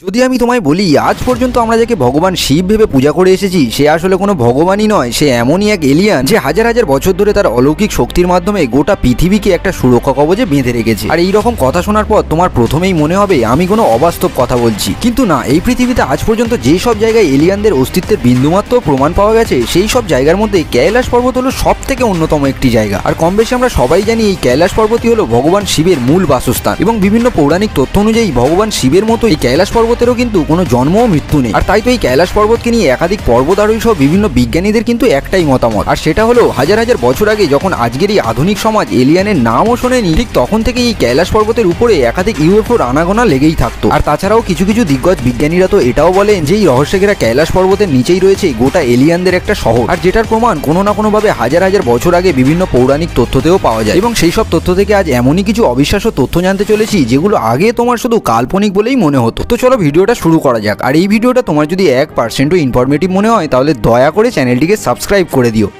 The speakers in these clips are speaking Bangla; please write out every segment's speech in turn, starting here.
যদি আমি তোমায় বলি আজ পর্যন্ত আমরা যাকে ভগবান শিব ভেবে পূজা করে এসেছি সে আসলে কোনো ভগবানই নয়, সে এমনই এক এলিয়ান যে হাজার হাজার বছর ধরে তার অলৌকিক শক্তির মাধ্যমে গোটা পৃথিবীকে একটা সুরক্ষা কবচে বেঁধে রেখেছে। আর এই রকম কথা শোনার পর তোমার প্রথমেই মনে হবে আমি কোনো অবাস্তব কথা বলছি, কিন্তু না, এই পৃথিবীতে আজ পর্যন্ত যেই সব জায়গায় এলিয়ানদের অস্তিত্বের বিন্দুমাত্র প্রমাণ পাওয়া গেছে সেই সব জায়গার মধ্যে কৈলাস পর্বত হলো সব থেকে অন্যতম একটি জায়গা। আর কম বেশি আমরা সবাই জানি এই কৈলাস পর্বতই হলো ভগবান শিবের মূল বাসস্থান এবং বিভিন্ন পৌরাণিক তথ্য অনুযায়ী ভগবান শিবের মতো এই কৈলাস পর্বতেরও কিন্তু কোনো জন্ম ও মৃত্যু নেই। আর তাই তো এই কৈলাস পর্বতকে নিয়ে একাধিক পর্বতারোহী সহ বিভিন্ন বিজ্ঞানীদের কিন্তু একটাই মতামত, আর সেটা হলো হাজার হাজার বছর আগে যখন আজকের এই আধুনিক সমাজ এলিয়ানের নামও শোনেনি ঠিক তখন থেকে এই কৈলাস পর্বতের উপরে একাধিক ইউএফওর আনাগোনা লেগেই থাকতো। আর তাছাড়াও কিছু কিছু দিগ্গজ বিজ্ঞানীরা তো এটাও বলেন যে এই রহস্যে ঘেরা কৈলাস পর্বতের নিচেই রয়েছে গোটা এলিয়ানদের একটা শহর, আর যেটার প্রমাণ কোনো না কোনোভাবে হাজার হাজার বছর আগে বিভিন্ন পৌরাণিক তথ্যতেও পাওয়া যায়। এবং সেই সব তথ্য থেকে আজ এমনই কিছু অবিশ্বাস্য তথ্য জানতে চলেছি যেগুলো আগে তোমার শুধু কাল্পনিক বলেই মনে হতো। তো চলো ভিডিওটা শুরু করা যাক। আর এই ভিডিওটা তোমার যদি 1%ও ইনফরমেটিভ মনে হয় তাহলে দয়া করে চ্যানেলটিকে সাবস্ক্রাইব করে দিও।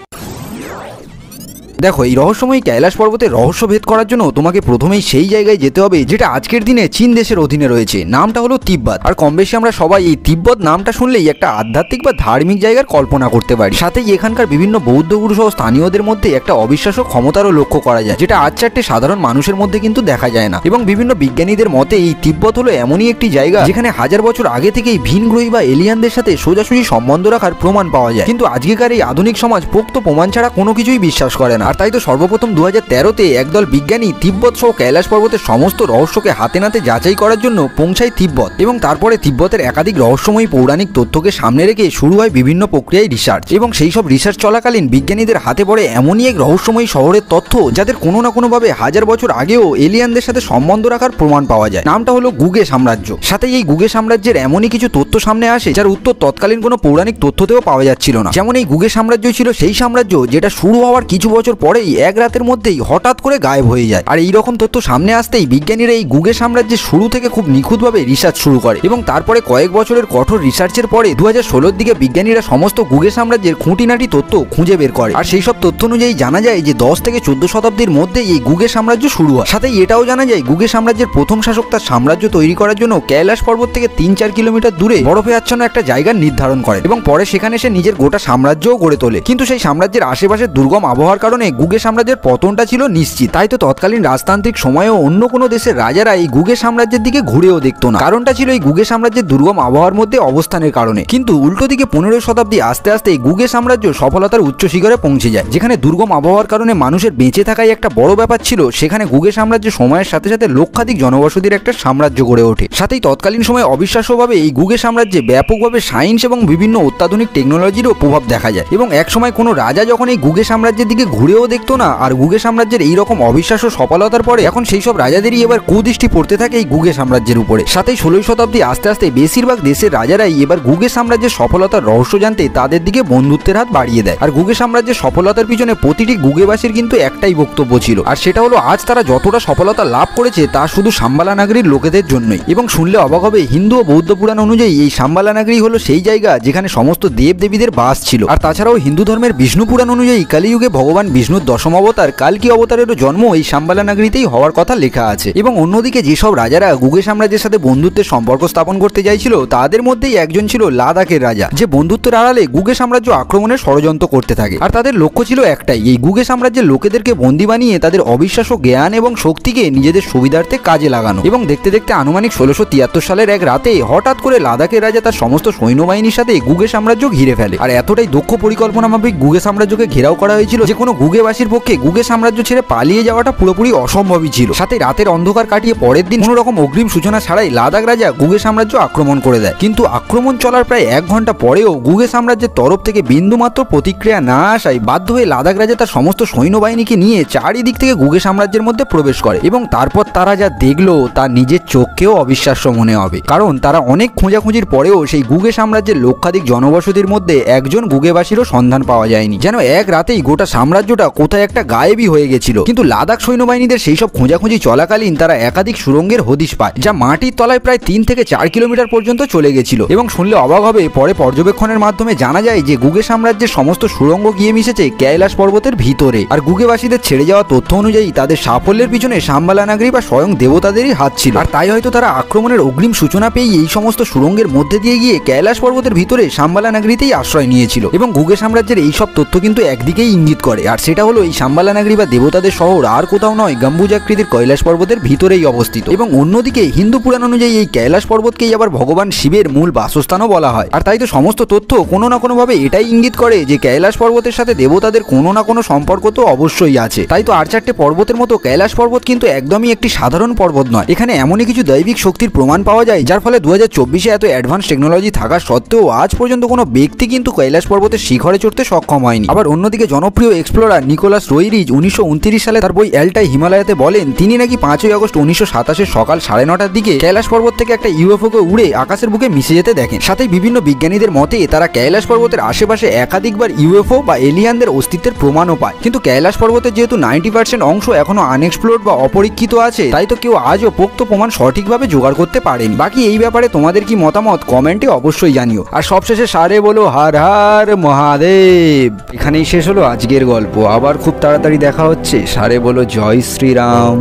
দেখো, এই রহস্যময়ী কৈলাস পর্বতের রহস্য ভেদ করার জন্য তোমাকে প্রথমেই সেই জায়গায় যেতে হবে যেটা আজকের দিনে চীন দেশের অধীনে রয়েছে। নামটা হলো তিব্বত। আর কম বেশি আমরা সবাই এই তিব্বত নামটা শুনলেই একটা আধ্যাত্মিক বা ধার্মিক জায়গার কল্পনা করতে পারি। সাথেই এখানকার বিভিন্ন বৌদ্ধ গুরু সহ স্থানীয়দের মধ্যে একটা অবিশ্বাস্য ক্ষমতারও লক্ষ্য করা যায়, যেটা আজ চারটে সাধারণ মানুষের মধ্যে কিন্তু দেখা যায় না। এবং বিভিন্ন বিজ্ঞানীদের মতে এই তিব্বত হলো এমনই একটি জায়গা যেখানে হাজার বছর আগে থেকেই ভিনগ্রহী বা এলিয়ানদের সাথে সোজাসুজি সম্বন্ধ রাখার প্রমাণ পাওয়া যায়। কিন্তু আজকেকার এই আধুনিক সমাজ পোক্ত প্রমাণ ছাড়া কোনো কিছুই বিশ্বাস করে না। আর তাই তো সর্বপ্রথম 2013-তে একদল বিজ্ঞানী তিব্বত সহ কৈলাস পর্বতের সমস্ত রহস্যকে হাতে নাতে যাচাই করার জন্য পৌঁছায় তিব্বত। এবং তারপরে তিব্বতের একাধিক রহস্যময়ী পৌরাণিক তথ্যকে সামনে রেখে শুরু হয় বিভিন্ন প্রক্রিয়ায় রিসার্চ। এবং সেই সব রিসার্চ চলাকালীন বিজ্ঞানীদের হাতে পড়ে এমনই এক রহস্যময়ী শহরের তথ্য যাদের কোনো না কোনোভাবে হাজার বছর আগেও এলিয়ানদের সাথে সম্বন্ধ রাখার প্রমাণ পাওয়া যায়। নামটা হলো গুগে সাম্রাজ্য। সাথে এই গুগে সাম্রাজ্যের এমনই কিছু তথ্য সামনে আসে যার উত্তর তৎকালীন কোনো পৌরাণিক তথ্যতেও পাওয়া যাচ্ছিল না। যেমন এই গুগে সাম্রাজ্য ছিল সেই সাম্রাজ্য যেটা শুরু হওয়ার কিছু বছর পরেই এক রাতের মধ্যেই হঠাৎ করে গায়েব হয়ে যায়। আর এই রকম তথ্য সামনে আসতেই বিজ্ঞানীরা এই গুগে সাম্রাজ্যের শুরু থেকে খুব নিখুঁতভাবে রিসার্চ শুরু করে। এবং তারপরে কয়েক বছরের কঠোর রিসার্চের পরে 2016-র দিকে বিজ্ঞানীরা সমস্ত গুগে সাম্রাজ্যের খুঁটিনাটি তথ্য খুঁজে বের করে। আর সেই সব তথ্য অনুযায়ী জানা যায় যে 10 থেকে 14 শতাব্দীর মধ্যে এই গুগে সাম্রাজ্য শুরু হয়। সাথে এটাও জানা যায় গুগে সাম্রাজ্যের প্রথম শাসক তার সাম্রাজ্য তৈরি করার জন্য কৈলাস পর্বত থেকে 3-4 কিলোমিটার দূরে বরফে আচ্ছন্ন একটা জায়গা নির্ধারণ করে এবং পরে সেখানে সে নিজের গোটা সাম্রাজ্যও গড়ে তোলে। কিন্তু সেই সাম্রাজ্যের আশেপাশে দুর্গম আবহাওয়ার কারণে গুগে সাম্রাজ্যের পতনটা ছিল নিশ্চিত। তাই তো তৎকালীন রাজতান্ত্রিক সময়েও অন্য কোনো দেশের রাজারা এই গুগে সাম্রাজ্যের দিকে ঘুরেও দেখতো না। কারণটা ছিল এই গুগে সাম্রাজ্যের দুর্গম আবহাওয়ার মধ্যে অবস্থানের কারণে। কিন্তু উল্টো দিকে 15 শতাব্দী আস্তে আস্তে এই গুগে সাম্রাজ্য সফলতার উচ্চ শিখরে পৌঁছে যায়। যেখানে দুর্গম আবহাওয়ার কারণে মানুষের বেঁচে থাকাই একটা বড় ব্যাপার ছিল, সেখানে গুগে সাম্রাজ্য সময়ের সাথে সাথে লক্ষাধিক জনবসতির একটা সাম্রাজ্য গড়ে ওঠে। সাথেই তৎকালীন সময়ে অবিশ্বাস্যভাবে এই গুগে সাম্রাজ্যে ব্যাপকভাবে সায়েন্স এবং বিভিন্ন অত্যাধুনিক টেকনোলজিরও প্রভাব দেখা যায়। এবং এক সময় কোনো রাজা যখন এই গুগে সাম্রাজ্যের দিকে ঘুরেও দেখতো না, আর গুগে সাম্রাজ্যের এইরকম অবিশ্বাস্য সফলতার পরে এখন সেই সব রাজাদেরই এবার কুদৃষ্টি পড়তে থাকে এই গুগে সাম্রাজ্যের উপরে। সাথে 16 শতাব্দী আস্তে আস্তে বেশিরভাগ দেশের রাজারাই এবার গুগে সাম্রাজ্যের সফলতার রহস্য জানতে তাদের দিকে বন্ধুত্বের হাত বাড়িয়ে দেয়। আর গুগে সাম্রাজ্যের সফলতার পিছনে প্রতিটি গুগেবাসীর কিন্তু একটাই বক্তব্য ছিল, আর সেটা হলো আজ তারা যতটা সফলতা লাভ করেছে তা শুধু সাম্বালা নাগরীর লোকেদের জন্যই। এবং শুনলে অবাক হবে, হিন্দু ও বৌদ্ধ পুরাণ অনুযায়ী এই সাম্বালা নাগরী হলো সেই জায়গা যেখানে সমস্ত দেব দেবীদের বাস ছিল। আর তাছাড়াও হিন্দু ধর্মের বিষ্ণু পুরাণ অনুযায়ী কালিযুগে ভগবান বিষ্ণুর দশম অবতার কালকি অবতারেরও জন্ম এই সাম্বালা নাগরীতেই হওয়ার কথা লেখা আছে। এবং অন্যদিকে যেসব রাজারা গুগে সাম্রাজ্যের সাথে বন্ধুত্বের সম্পর্ক স্থাপন করতে চাইছিল তাদের মধ্যেই একজন ছিল লাদাখের রাজা, যে বন্ধুত্বের আড়ালে গুগে সাম্রাজ্য আক্রমণের ষড়যন্ত্র করতে থাকে। আর তাদের লক্ষ্য ছিল একটাই, এই গুগে সাম্রাজ্যের লোকেদেরকে বন্দী বানিয়ে তাদের অবিশ্বাস্য জ্ঞান এবং শক্তিকে নিজেদের সুবিধার্থে কাজে লাগানো। এবং দেখতে দেখতে আনুমানিক 1673 সালের এক রাতে হঠাৎ করে লাদাখের রাজা তার সমস্ত সৈন্যবাহিনীর সাথে গুগে সাম্রাজ্য ঘিরে ফেলে। আর এতটাই দক্ষ পরিকল্পনা মাফিক গুগে সাম্রাজ্যকে ঘেরাও করা হয়েছিল যে কোনো গুগেবাসীর পক্ষে গুগে সাম্রাজ্য ছেড়ে পালিয়ে যাওয়াটা পুরোপুরি অসম্ভবই ছিল। সাথে রাতের অন্ধকার কাটিয়ে পরের দিন কোনো রকম অগ্রিম সূচনা ছাড়াই লাদাখ রাজা গুগে সাম্রাজ্য আক্রমণ করে দেয়। কিন্তু আক্রমণ চলার প্রায় 1 ঘন্টা পরেও গুগে সাম্রাজ্যের তরফ থেকে বিন্দুমাত্র প্রতিক্রিয়া না আসায় বাধ্য হয়ে লাদাখ রাজা তার সমস্ত সৈন্যবাহিনীকে নিয়ে চারিদিক থেকে গুগে সাম্রাজ্যের মধ্যে প্রবেশ করে। এবং তারপর তারা যা দেখলো তা নিজের চোখকেও অবিশ্বাস্য মনে হবে, কারণ তারা অনেক খোঁজাখুঁজির পরেও সেই গুগে সাম্রাজ্যের লক্ষাধিক জনবসতির মধ্যে একজন গুগেবাসীরও সন্ধান পাওয়া যায়নি। যেন এক রাতেই গোটা সাম্রাজ্য সৈন্যটা কোথায় একটা গায়েবই হয়ে গেছিল। কিন্তু লাদাখ সৈন্যবাহিনীদের সেই সব খোঁজাখুঁজি চলাকালীন তারা একাধিক সুড়ঙ্গের হদিশ পায়, যা মাটির তলায় প্রায় 3 থেকে 4 কিলোমিটার পর্যন্ত চলে গেছিল। এবং শুনলে অবাক হবে, পরে পর্যবেক্ষণের মাধ্যমে জানা যায় যে গুগে সাম্রাজ্যের সমস্ত সুড়ঙ্গ গিয়ে মিশেছে কৈলাস পর্বতের ভিতরে। আর গুগেবাসীদের ছেড়ে যাওয়া তথ্য অনুযায়ী তাদের সাফল্যের পিছনে শাম্বালা নাগরি বা স্বয়ং দেবতাদেরই হাত ছিল। আর তাই হয়তো তারা আক্রমণের অগ্রিম সূচনা পেয়ে এই সমস্ত সুড়ঙ্গের মধ্যে দিয়ে গিয়ে কৈলাস পর্বতের ভিতরে শাম্বালা নাগরিতেই আশ্রয় নিয়েছিল। এবং গুগে সাম্রাজ্যের এই সব তথ্য কিন্তু একদিকেই ইঙ্গিত করে, আর সেটা হলো এই শাম্বালা নাগরি বা দেবতাদের শহর আর কোথাও নয়, গম্বুজাকৃতির কৈলাস পর্বতের ভিতরেই অবস্থিত। এবং অন্যদিকে হিন্দু পুরাণ অনুযায়ী এই কৈলাস পর্বতকেই আবার ভগবান শিবের মূল বাসস্থানও বলা হয়। আর তাই তো সমস্ত তথ্য কোনো না কোনোভাবে এটাই ইঙ্গিত করে যে কৈলাস পর্বতের সাথে দেবতাদের কোনো না কোনো সম্পর্ক তো অবশ্যই আছে। তাই তো আর 4টে পর্বতের মতো কৈলাস পর্বত কিন্তু একদমই একটি সাধারণ পর্বত নয়। এখানে এমনই কিছু দৈবিক শক্তির প্রমাণ পাওয়া যায়, যার ফলে 2024-এ এত অ্যাডভান্স টেকনোলজি থাকা সত্ত্বেও আজ পর্যন্ত কোনো ব্যক্তি কিন্তু কৈলাস পর্বতের শিখরে চড়তে সক্ষম হয়নি। আবার অন্যদিকে জনপ্রিয় এক্সপ্লোরার নিকোলাস রোইরিজ 1929 সালে তার বই অ্যালটাই হিমালয়াতে বলেন তিনি নাকি 5ই আগস্ট 1927 সকাল 9:30টার দিকে কৈলাস পর্বত থেকে একটা ইউএফওকে উড়ে আকাশের বুকে মিশে যেতে দেখেন। সাথে বিভিন্ন বিজ্ঞানীদের মতে তারা কৈলাস পর্বতের আশেপাশে একাধিকবার ইউএফও বা এলিয়ানদের অস্তিত্বের প্রমাণও পায়। কিন্তু কৈলাস পর্বতের যেহেতু 90% অংশ এখনো আনএক্সপ্লোরড বা অপরীক্ষিত আছে, তাই তো কেউ আজও পোক্ত প্রমাণ সঠিকভাবে জোগাড় করতে পারেনি। বাকি এই ব্যাপারে তোমাদের কি মতামত কমেন্টে অবশ্যই জানিও। আর সবশেষে সারে বলো হর হর মহাদেব। এখানেই শেষ হলো আজকের গল্প, আবার খুব তাড়াতাড়ি দেখা হচ্ছে। সারে বলো জয় শ্রীরাম।